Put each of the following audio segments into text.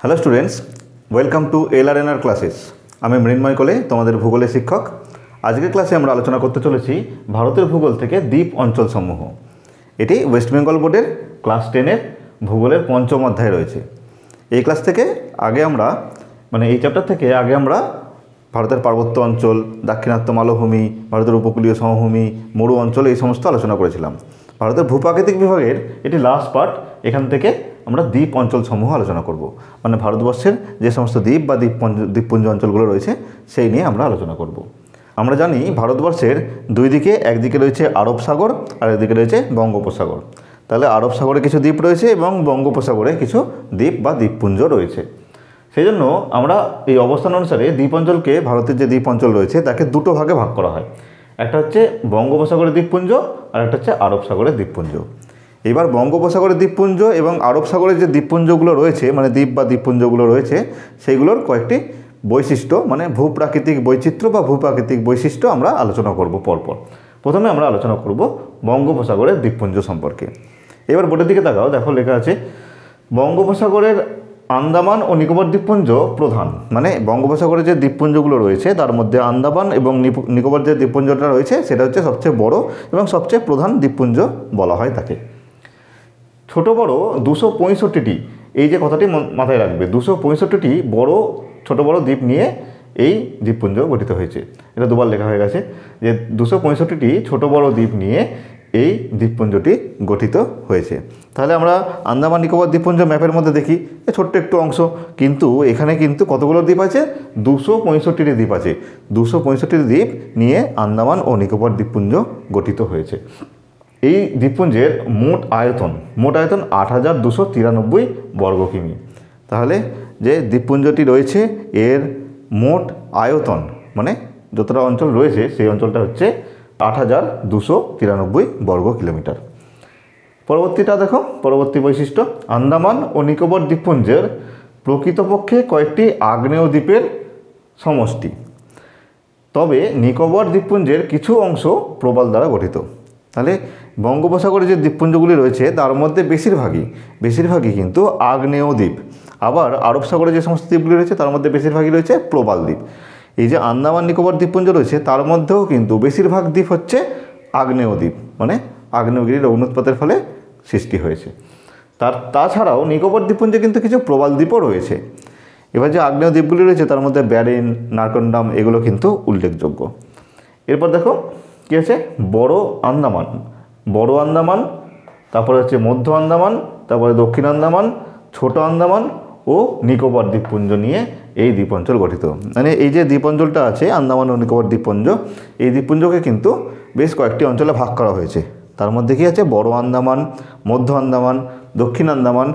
Hello students, welcome to LRNR classes. আমি মৃন্ময় কোলে, তোমাদের ভূগোলের শিক্ষক। আজকের ক্লাসে আমরা আলোচনা করতে চলেছি ভারতের ভূগোল থেকে দ্বীপ অঞ্চলসমূহ। এটি ওয়েস্ট বেঙ্গল বোর্ডের ক্লাস 10-এর ভূগোলের পঞ্চম অধ্যায় রয়েছে। এই ক্লাস থেকে আগে আমরা এই চ্যাপ্টার থেকে আগে আমরা ভারতের পার্বত্য অঞ্চল, দাক্ষিণাত্য মালভূমি, ভারতের উপকূলীয় সমভূমি, মরু অঞ্চল এই সমস্ত আলোচনা করেছিলাম। ভারতের ভূপ্রাকৃতিক বিভাগের এটি লাস্ট পার্ট। এখান থেকে আমরা দ্বীপ অঞ্চলসমূহ আলোচনা করব। ভারতবর্ষের যে সমস্ত দ্বীপ বা দ্বীপপুঞ্জ অঞ্চলগুলো রয়েছে সেই নিয়ে আমরা আলোচনা করব। আমরা জানি ভারতবর্ষের দুই দিকে, একদিকে রয়েছে আরব সাগর আর একদিকে রয়েছে বঙ্গোপসাগর। তাহলে আরব সাগরে কিছু দ্বীপ রয়েছে এবং বঙ্গোপসাগরে কিছু দ্বীপ বা দ্বীপপুঞ্জ রয়েছে। সেই জন্য আমরা এই অবস্থান অনুসারে দ্বীপ অঞ্চলকে, ভারতের যে দ্বীপ অঞ্চল রয়েছে তাকে দুটো ভাগে ভাগ করা হয়। একটা হচ্ছে বঙ্গোপসাগরের দ্বীপপুঞ্জ আর একটা হচ্ছে আরব সাগরের দ্বীপপুঞ্জ। এবার বঙ্গোপসাগরের দ্বীপপুঞ্জ এবং আরব সাগরের যে দ্বীপপুঞ্জগুলো রয়েছে, দ্বীপ বা দ্বীপপুঞ্জগুলো রয়েছে, সেইগুলোর কয়েকটি বৈশিষ্ট্য, ভূপ্রাকৃতিক বৈচিত্র্য বা ভূপ্রাকৃতিক বৈশিষ্ট্য আমরা আলোচনা করব পরপর। প্রথমে আমরা আলোচনা করব বঙ্গোপসাগরের দ্বীপপুঞ্জ সম্পর্কে। এবার বোর্ডের দিকে তাকাও, দেখো লেখা আছে বঙ্গোপসাগরের আন্দামান ও নিকোবর দ্বীপপুঞ্জ প্রধান। বঙ্গোপসাগরের যে দ্বীপপুঞ্জগুলো রয়েছে তার মধ্যে আন্দামান এবং নিকোবর যে দ্বীপপুঞ্জটা রয়েছে সেটা হচ্ছে সবচেয়ে বড় এবং সবচেয়ে প্রধান দ্বীপপুঞ্জ বলা হয় তাকে। ছোট বড় 265টি, এই যে কথাটি মাথায় রাখবে, 265টি বড় ছোট বড় দ্বীপ নিয়ে এই দ্বীপপুঞ্জ গঠিত হয়েছে। এটা দুবার লেখা হয়ে গেছে যে 265টি ছোট বড় দ্বীপ নিয়ে এই দ্বীপপুঞ্জটি গঠিত হয়েছে। তাহলে আমরা আন্দামান নিকোবর দ্বীপপুঞ্জ ম্যাপের মধ্যে দেখি ছোট্ট একটু অংশ, কিন্তু এখানে কিন্তু কতগুলো দ্বীপ আছে? 265টি দ্বীপ আছে। 265টি দ্বীপ নিয়ে আন্দামান ও নিকোবর দ্বীপপুঞ্জ গঠিত হয়েছে। এই দ্বীপপুঞ্জের মোট আয়তন 8,293 বর্গ কিমি। তাহলে যে দ্বীপপুঞ্জটি রয়েছে এর মোট আয়তন যতটা অঞ্চল রয়েছে সেই অঞ্চলটা হচ্ছে 8,293 বর্গ কিলোমিটার। পরবর্তীটা দেখো, পরবর্তী বৈশিষ্ট্য, আন্দামান ও নিকোবর দ্বীপপুঞ্জের প্রকৃতপক্ষে কয়েকটি আগ্নেয় দ্বীপের সমষ্টি। তবে নিকোবর দ্বীপপুঞ্জের কিছু অংশ প্রবাল দ্বারা গঠিত। তাহলে বঙ্গোপসাগরে যে দ্বীপপুঞ্জগুলি রয়েছে তার মধ্যে বেশিরভাগই কিন্তু আগ্নেয় দ্বীপ। আবার আরব সাগরে যে সমস্ত দ্বীপগুলি রয়েছে তার মধ্যে বেশিরভাগই রয়েছে প্রবাল দ্বীপ। এই যে আন্দামান নিকোবর দ্বীপপুঞ্জ রয়েছে তার মধ্যেও কিন্তু বেশিরভাগ দ্বীপ হচ্ছে আগ্নেয় দ্বীপ, আগ্নেয়গিরির অগ্নুৎপাতের ফলে সৃষ্টি হয়েছে। তাছাড়াও নিকোবর দ্বীপপুঞ্জে কিন্তু কিছু প্রবাল দ্বীপও রয়েছে। এবার যে আগ্নেয় দ্বীপগুলি রয়েছে তার মধ্যে ব্যারেন, নারকন্ডাম এগুলো কিন্তু উল্লেখযোগ্য। এরপর দেখো কী আছে, বড় আন্দামান, তারপরে হচ্ছে মধ্য আন্দামান, তারপরে দক্ষিণ আন্দামান, ছোট আন্দামান ও নিকোবর দ্বীপপুঞ্জ নিয়ে এই দ্বীপাঞ্চল গঠিত। এই যে দ্বীপাঞ্চলটা আছে আন্দামান ও নিকোবর দ্বীপপুঞ্জ, এই দ্বীপপুঞ্জকে কিন্তু বেশ কয়েকটি অঞ্চলে ভাগ করা হয়েছে। তার মধ্যে কি আছে? বড় আন্দামান, মধ্য আন্দামান, দক্ষিণ আন্দামান,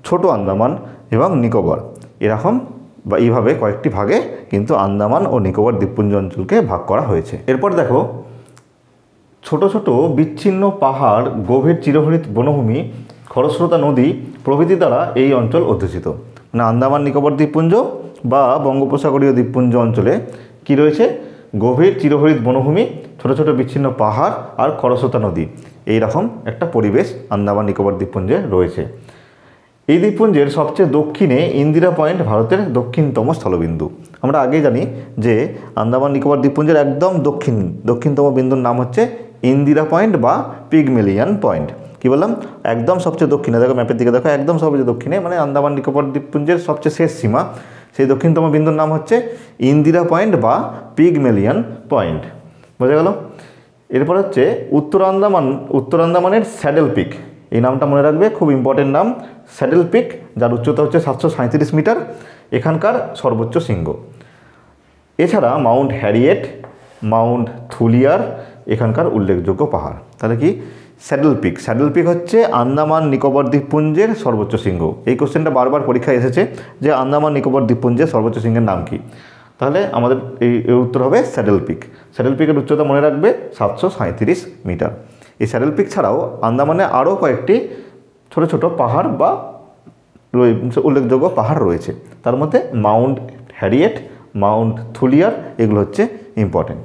ছোট আন্দামান এবং নিকোবর, এরকম বা এইভাবে কয়েকটি ভাগে কিন্তু আন্দামান ও নিকোবর দ্বীপপুঞ্জ অঞ্চলকে ভাগ করা হয়েছে। এরপর দেখো, ছোট ছোট বিচ্ছিন্ন পাহাড়, গভীর চিরহরিত বনভূমি, খরস্রোতা নদী প্রভৃতি দ্বারা এই অঞ্চল অধ্যুষিত। আন্দামান নিকোবর দ্বীপপুঞ্জ বা বঙ্গোপসাগরীয় দ্বীপপুঞ্জ অঞ্চলে কি রয়েছে? গভীর চিরহরিত বনভূমি, ছোট ছোট বিচ্ছিন্ন পাহাড় আর খরস্রোতা নদী, এই রকম একটা পরিবেশ আন্দামান নিকোবর দ্বীপপুঞ্জে রয়েছে। এই দ্বীপপুঞ্জের সবচেয়ে দক্ষিণে ইন্দিরা পয়েন্ট ভারতের দক্ষিণতম স্থলবিন্দু। আমরা আগেই জানি যে আন্দামান নিকোবর দ্বীপপুঞ্জের একদম দক্ষিণতম বিন্দুর নাম হচ্ছে ইন্দিরা পয়েন্ট বা পিগমেলিয়ান পয়েন্ট। কি বললাম? একদম সবচেয়ে দক্ষিণে, দেখো ম্যাপের দিকে দেখো, একদম সবচেয়ে দক্ষিণে আন্দামান নিকোবর দ্বীপপুঞ্জের সবচেয়ে শেষ সীমা, সেই দক্ষিণতম বিন্দুর নাম হচ্ছে ইন্দিরা পয়েন্ট বা পিগমেলিয়ান পয়েন্ট। বোঝা গেল? এরপর হচ্ছে উত্তর আন্দামানের স্যাডেল পিক, এই নামটা মনে রাখবে, খুব ইম্পর্টেন্ট নাম, স্যাডেল পিক, যার উচ্চতা হচ্ছে 737 মিটার, এখানকার সর্বোচ্চ শৃঙ্গ। এছাড়া মাউন্ট হ্যারিয়েট, মাউন্ট থুলিয়ার এখানকার উল্লেখযোগ্য পাহাড়। তাহলে কি স্যাডেল পিক হচ্ছে আন্দামান নিকোবর দ্বীপপুঞ্জের সর্বোচ্চ শৃঙ্গ। এই কোশ্চেনটা বারবার পরীক্ষায় এসেছে যে আন্দামান নিকোবর দ্বীপপুঞ্জের সর্বোচ্চ শৃঙ্গের নাম কি? তাহলে আমাদের এই উত্তর হবে স্যাডেল পিকের উচ্চতা মনে রাখবে 737 মিটার। এই স্যাডেল পিক ছাড়াও আন্দামানে আরও কয়েকটি ছোট ছোট পাহাড় বা উল্লেখযোগ্য পাহাড় রয়েছে। তার মধ্যে মাউন্ট হ্যারিয়েট, মাউন্ট থুলিয়ার এগুলো হচ্ছে ইম্পর্টেন্ট।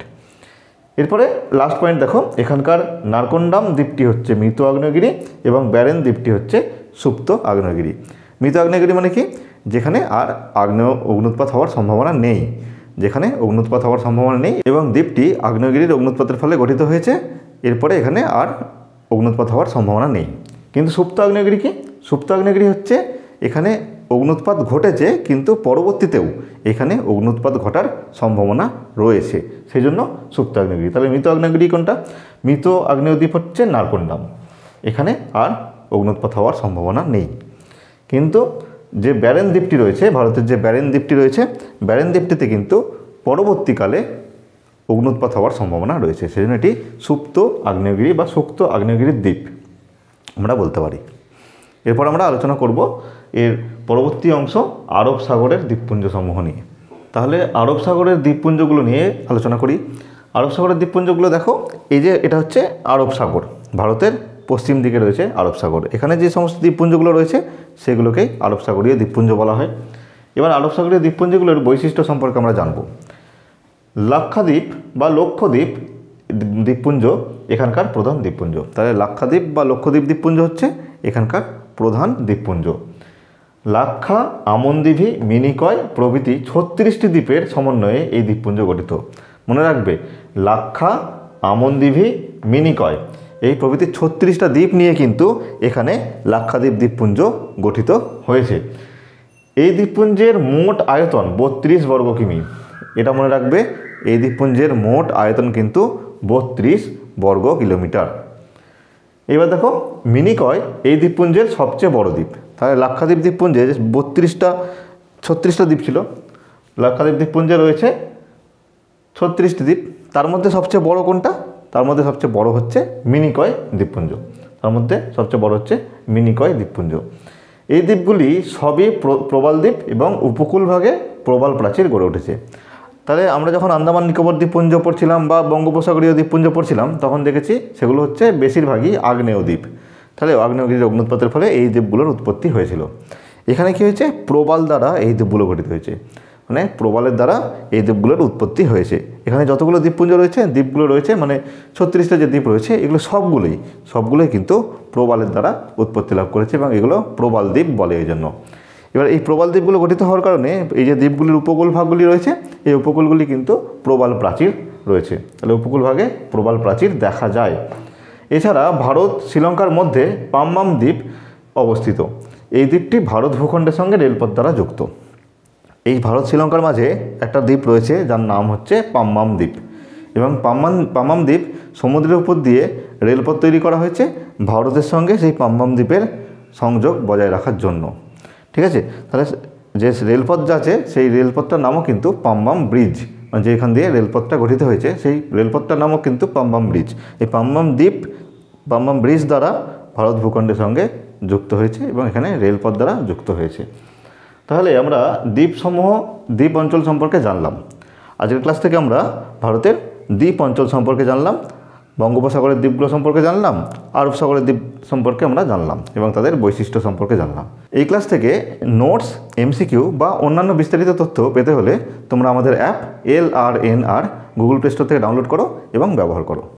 এরপরে লাস্ট পয়েন্ট দেখো, এখানকার নারকন্ডাম দ্বীপটি হচ্ছে মৃত আগ্নেয়গিরি এবং ব্যারেন দ্বীপটি হচ্ছে সুপ্ত আগ্নেয়গিরি। মৃত আগ্নেয়গিরি মানে কি? যেখানে আর আগ্নেয় অগ্নুৎপাত হওয়ার সম্ভাবনা নেই, যেখানে অগ্নুৎপাত হওয়ার সম্ভাবনা নেই এবং দ্বীপটি আগ্নেয়গিরির অগ্নুৎপাতের ফলে গঠিত হয়েছে, এরপরে এখানে আর অগ্নুৎপাত হওয়ার সম্ভাবনা নেই। কিন্তু সুপ্ত আগ্নেয়গিরি কি? সুপ্ত আগ্নেয়গিরি হচ্ছে এখানে অগ্নুৎপাত ঘটেছে কিন্তু পরবর্তীতেও এখানে অগ্নুৎপাত ঘটার সম্ভাবনা রয়েছে, সেই জন্য সুপ্ত আগ্নেয়গিরি। তাহলে মৃত আগ্নেয়গিরি কোনটা? মৃত আগ্নেয় দ্বীপ হচ্ছে নারকোন্ডাম, এখানে আর অগ্নুৎপাত হওয়ার সম্ভাবনা নেই। কিন্তু যে ব্যারেন দ্বীপটি রয়েছে, ভারতের যে ব্যারেন দ্বীপটি রয়েছে, ব্যারেন দ্বীপটিতে কিন্তু পরবর্তীকালে অগ্নুৎপাত হওয়ার সম্ভাবনা রয়েছে, সেই জন্য এটি সুপ্ত আগ্নেয়গিরি বা সুপ্ত আগ্নেয়গিরির দ্বীপ আমরা বলতে পারি। এরপর আমরা আলোচনা করব এর পরবর্তী অংশ আরব সাগরের দ্বীপপুঞ্জ সমূহ নিয়ে। তাহলে আরব সাগরের দ্বীপপুঞ্জগুলো নিয়ে আলোচনা করি। আরব সাগরের দ্বীপপুঞ্জগুলো দেখো, এই যে এটা হচ্ছে আরব সাগর, ভারতের পশ্চিম দিকে রয়েছে আরব সাগর। এখানে যে সমস্ত দ্বীপপুঞ্জগুলো রয়েছে সেগুলোকেই আরব সাগরীয় দ্বীপপুঞ্জ বলা হয়। এবার আরব সাগরীয় দ্বীপপুঞ্জগুলোর বৈশিষ্ট্য সম্পর্কে আমরা জানব। লাক্ষাদ্বীপ বা লক্ষদ্বীপ দ্বীপপুঞ্জ এখানকার প্রধান দ্বীপপুঞ্জ। তাহলে লাক্ষাদ্বীপ বা লক্ষদ্বীপ দ্বীপপুঞ্জ হচ্ছে এখানকার প্রধান দ্বীপপুঞ্জ। লাক্ষা, আমনদীঘি, মিনিকয় প্রভৃতি 36টি দ্বীপের সমন্বয়ে এই দ্বীপপুঞ্জ গঠিত। মনে রাখবে, লাক্ষা, আমনদীঘি, মিনিকয় এই প্রভৃতি 36টা দ্বীপ নিয়ে কিন্তু এখানে লাক্ষাদ্বীপ দ্বীপপুঞ্জ গঠিত হয়েছে। এই দ্বীপপুঞ্জের মোট আয়তন 32 বর্গ কিমি। এটা মনে রাখবে, এই দ্বীপপুঞ্জের মোট আয়তন কিন্তু 32 বর্গ কিলোমিটার। এবার দেখো, মিনিকয় এই দ্বীপপুঞ্জের সবচেয়ে বড় দ্বীপ। তাহলে লাক্ষাদ্বীপ দ্বীপপুঞ্জে 36টা দ্বীপ ছিল, লাক্ষাদ্বীপ দ্বীপপুঞ্জে রয়েছে 36টি দ্বীপ। তার মধ্যে সবচেয়ে বড় কোনটা? তার মধ্যে সবচেয়ে বড় হচ্ছে মিনিকয় দ্বীপপুঞ্জ। তার মধ্যে সবচেয়ে বড় হচ্ছে মিনিকয় দ্বীপপুঞ্জ। এই দ্বীপগুলি সবই প্রবাল দ্বীপ এবং উপকূলভাগে প্রবাল প্রাচীর গড়ে উঠেছে। তাহলে আমরা যখন আন্দামান নিকোবর দ্বীপপুঞ্জ পড়ছিলাম বা বঙ্গোপসাগরীয় দ্বীপপুঞ্জ পড়ছিলাম, তখন দেখেছি সেগুলো হচ্ছে বেশিরভাগই আগ্নেয় দ্বীপ। তাহলে আগ্নেয়গিরির অগ্নুৎপাতের ফলে এই দ্বীপগুলোর উৎপত্তি হয়েছিল। এখানে কি হয়েছে? প্রবাল দ্বারা এই দ্বীপগুলো গঠিত হয়েছে, মানে প্রবালের দ্বারা এই দ্বীপগুলোর উৎপত্তি হয়েছে। এখানে যতগুলো দ্বীপপুঞ্জ রয়েছে, দ্বীপগুলো রয়েছে, মানে 36টা যে দ্বীপ রয়েছে, এগুলো সবগুলোই কিন্তু প্রবালের দ্বারা উৎপত্তি লাভ করেছে এবং এগুলো প্রবাল দ্বীপ বলে এই জন্য। এবার এই প্রবাল দ্বীপগুলো গঠিত হওয়ার কারণে এই যে দ্বীপগুলির উপকূল ভাগগুলি রয়েছে, এই উপকূলগুলি কিন্তু প্রবাল প্রাচীর রয়েছে। তাহলে উপকূল ভাগে প্রবাল প্রাচীর দেখা যায়। এছাড়া ভারত শ্রীলঙ্কার মধ্যে পাম্বাম দ্বীপ অবস্থিত। এই দ্বীপটি ভারত ভূখণ্ডের সঙ্গে রেলপথ দ্বারা যুক্ত। এই ভারত শ্রীলঙ্কার মাঝে একটা দ্বীপ রয়েছে যার নাম হচ্ছে পাম্বাম দ্বীপ, এবং পাম্বাম দ্বীপ সমুদ্রের উপর দিয়ে রেলপথ তৈরি করা হয়েছে ভারতের সঙ্গে সেই পাম্বাম দ্বীপের সংযোগ বজায় রাখার জন্য। ঠিক আছে, তাহলে যে রেলপথ আছে সেই রেলপথটার নামও কিন্তু পাম্বাম ব্রিজ, মানে যেখান দিয়ে রেলপথটা গঠিত হয়েছে সেই রেলপথটার নামও কিন্তু পাম্বাম ব্রিজ। এই পাম্বাম দ্বীপ পাম্বাম ব্রিজ দ্বারা ভারত ভূখণ্ডের সঙ্গে যুক্ত হয়েছে এবং এখানে রেলপথ দ্বারা যুক্ত হয়েছে। তাহলে আমরা দ্বীপ অঞ্চল সম্পর্কে জানলাম। আজকের ক্লাস থেকে আমরা ভারতের দ্বীপ অঞ্চল সম্পর্কে জানলাম, বঙ্গোপসাগরের দ্বীপগুলো সম্পর্কে জানলাম, আরব সাগরের দ্বীপ সম্পর্কে আমরা জানলাম এবং তাদের বৈশিষ্ট্য সম্পর্কে জানলাম। এই ক্লাস থেকে নোটস, এমসিকিউ বা অন্যান্য বিস্তারিত তথ্য পেতে হলে তোমরা আমাদের app LRNR Google play store থেকে ডাউনলোড করো এবং ব্যবহার করো।